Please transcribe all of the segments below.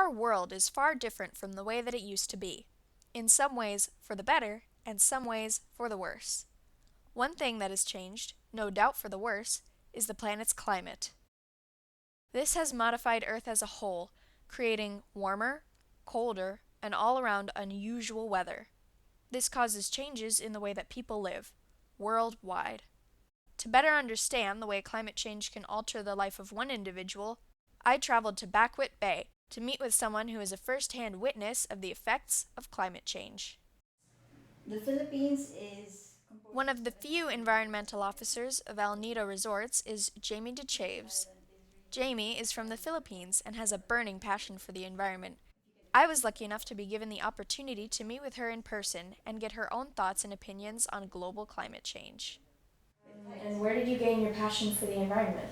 Our world is far different from the way that it used to be, in some ways for the better and some ways for the worse. One thing that has changed, no doubt for the worse, is the planet's climate. This has modified Earth as a whole, creating warmer, colder, and all around unusual weather. This causes changes in the way that people live, worldwide. To better understand the way climate change can alter the life of one individual, I traveled to Bacuit Bay to meet with someone who is a first-hand witness of the effects of climate change. The Philippines is composed One of of the seven few islands. environmental officers of Nido resorts is Jamie Dichaves. Jamie is from the Philippines and has a burning passion for the environment. I was lucky enough to be given the opportunity to meet with her in person and get her own thoughts and opinions on global climate change. And where did you gain your passion for the environment?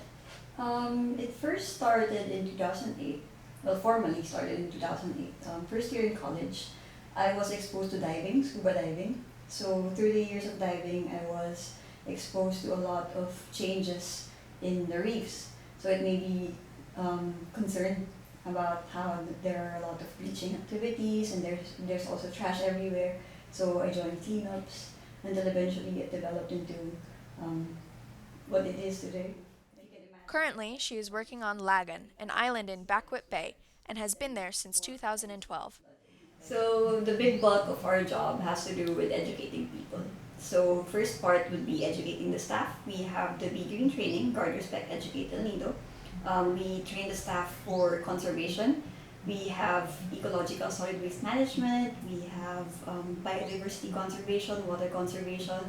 It first started in 2008. Well, formally started in 2008. First year in college, I was exposed to diving, scuba diving. So through the years of diving, I was exposed to a lot of changes in the reefs. So it made me concerned about how there are a lot of bleaching activities and there's also trash everywhere. So I joined cleanups until eventually it developed into um, what it is today. If you can imagine. Currently, she is working on Lagan, an island in Bacuit Bay, and has been there since 2012. So the big bulk of our job has to do with educating people. So first part would be educating the staff. We have the Be Green training, Guard, Respect, Educate, El Nido. We train the staff for conservation. We have ecological solid waste management. We have biodiversity conservation, water conservation,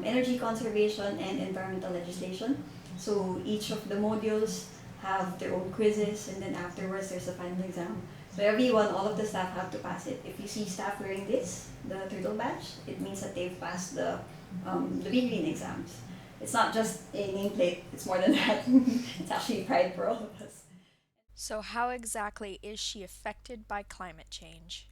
energy conservation, and environmental legislation. So each of the modules have their own quizzes, and then afterwards there's a final exam. So everyone, all of the staff have to pass it. If you see staff wearing this, the turtle badge, it means that they've passed the Big Green exams. It's not just a nameplate, it's more than that. It's actually pride for all of us. So, how exactly is she affected by climate change?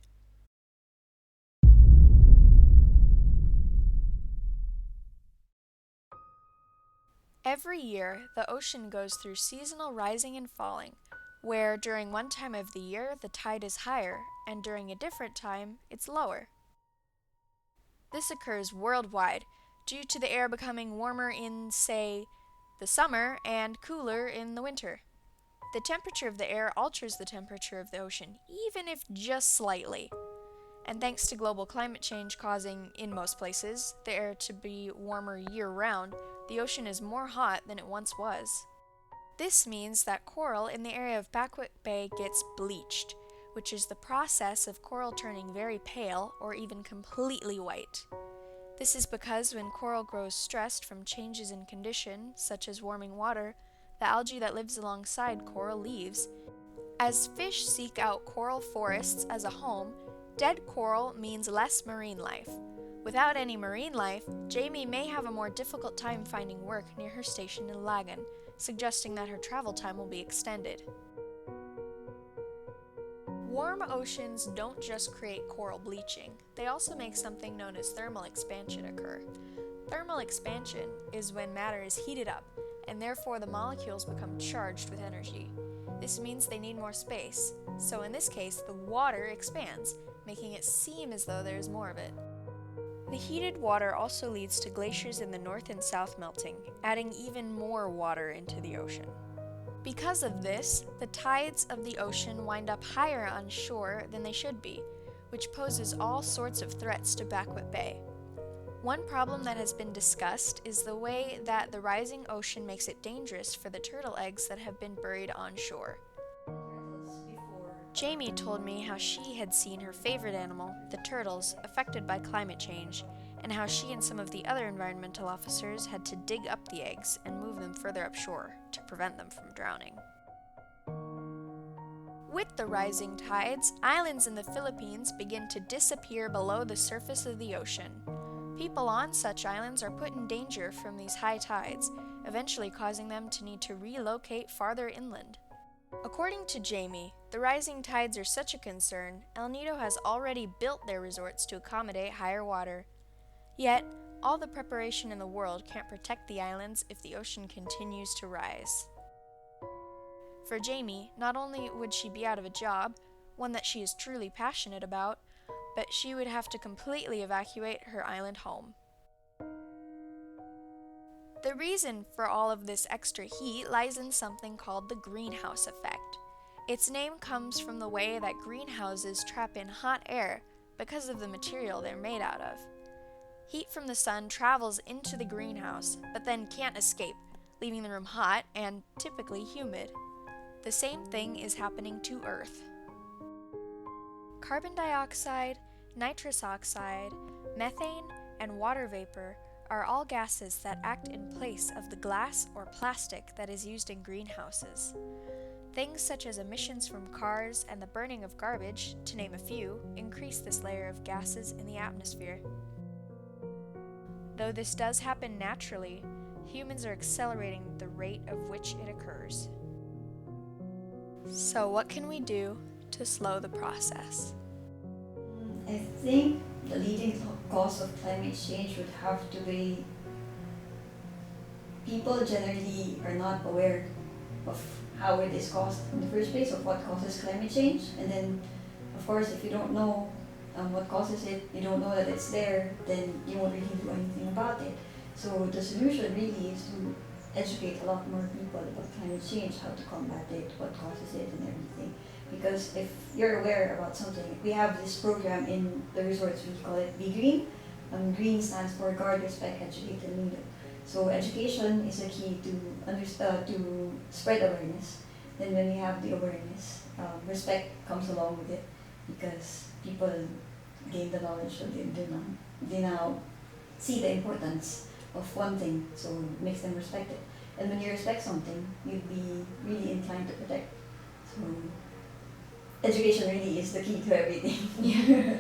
Every year, the ocean goes through seasonal rising and falling, where during one time of the year the tide is higher, and during a different time it's lower. This occurs worldwide due to the air becoming warmer in, say, the summer and cooler in the winter. The temperature of the air alters the temperature of the ocean, even if just slightly. And thanks to global climate change causing, in most places, the air to be warmer year round, the ocean is more hot than it once was. This means that coral in the area of Bacuit Bay gets bleached, which is the process of coral turning very pale or even completely white. This is because when coral grows stressed from changes in condition, such as warming water, the algae that lives alongside coral leaves. As fish seek out coral forests as a home, dead coral means less marine life. Without any marine life, Jamie may have a more difficult time finding work near her station in Lagan, suggesting that her travel time will be extended. Warm oceans don't just create coral bleaching, they also make something known as thermal expansion occur. Thermal expansion is when matter is heated up, and therefore the molecules become charged with energy. This means they need more space, so in this case, the water expands, making it seem as though there is more of it. The heated water also leads to glaciers in the north and south melting, adding even more water into the ocean. Because of this, the tides of the ocean wind up higher on shore than they should be, which poses all sorts of threats to Bacuit Bay. One problem that has been discussed is the way that the rising ocean makes it dangerous for the turtle eggs that have been buried on shore. Jamie told me how she had seen her favorite animal, the turtles, affected by climate change, and how she and some of the other environmental officers had to dig up the eggs and move them further upshore to prevent them from drowning. With the rising tides, islands in the Philippines begin to disappear below the surface of the ocean. People on such islands are put in danger from these high tides, eventually causing them to need to relocate farther inland. According to Jamie, the rising tides are such a concern, El Nido has already built their resorts to accommodate higher water. Yet, all the preparation in the world can't protect the islands if the ocean continues to rise. For Jamie, not only would she be out of a job, one that she is truly passionate about, but she would have to completely evacuate her island home. The reason for all of this extra heat lies in something called the greenhouse effect. Its name comes from the way that greenhouses trap in hot air because of the material they're made out of. Heat from the sun travels into the greenhouse, but then can't escape, leaving the room hot and typically humid. The same thing is happening to Earth. Carbon dioxide, nitrous oxide, methane, and water vapor are all gases that act in place of the glass or plastic that is used in greenhouses. Things such as emissions from cars and the burning of garbage, to name a few, increase this layer of gases in the atmosphere. Though this does happen naturally, humans are accelerating the rate of which it occurs. So what can we do to slow the process? I think the leading cause of climate change would have to be people generally are not aware of how it is caused in the first place, of what causes climate change. And then, of course, if you don't know what causes it, you don't know that it's there, then you won't really do anything about it. So the solution really is to educate a lot more people about climate change, how to combat it, what causes it, and everything. Because if you're aware about something, we have this program in the resorts, we call it Be Green. Green stands for Guard, Respect, Educate, and Nido. So education is a key to spread awareness. Then when we have the awareness, respect comes along with it because people gain the knowledge, so they now see the importance of one thing, so it makes them respect it. And when you respect something, you'd be really inclined to protect. So education really is the key to everything.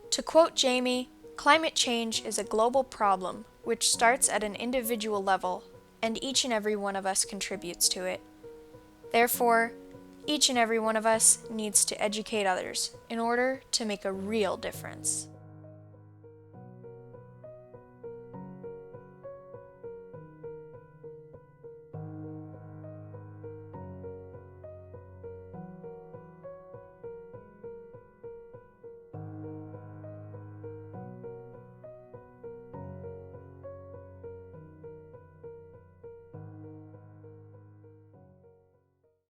To quote Jamie, climate change is a global problem which starts at an individual level, and each and every one of us contributes to it. Therefore, each and every one of us needs to educate others in order to make a real difference.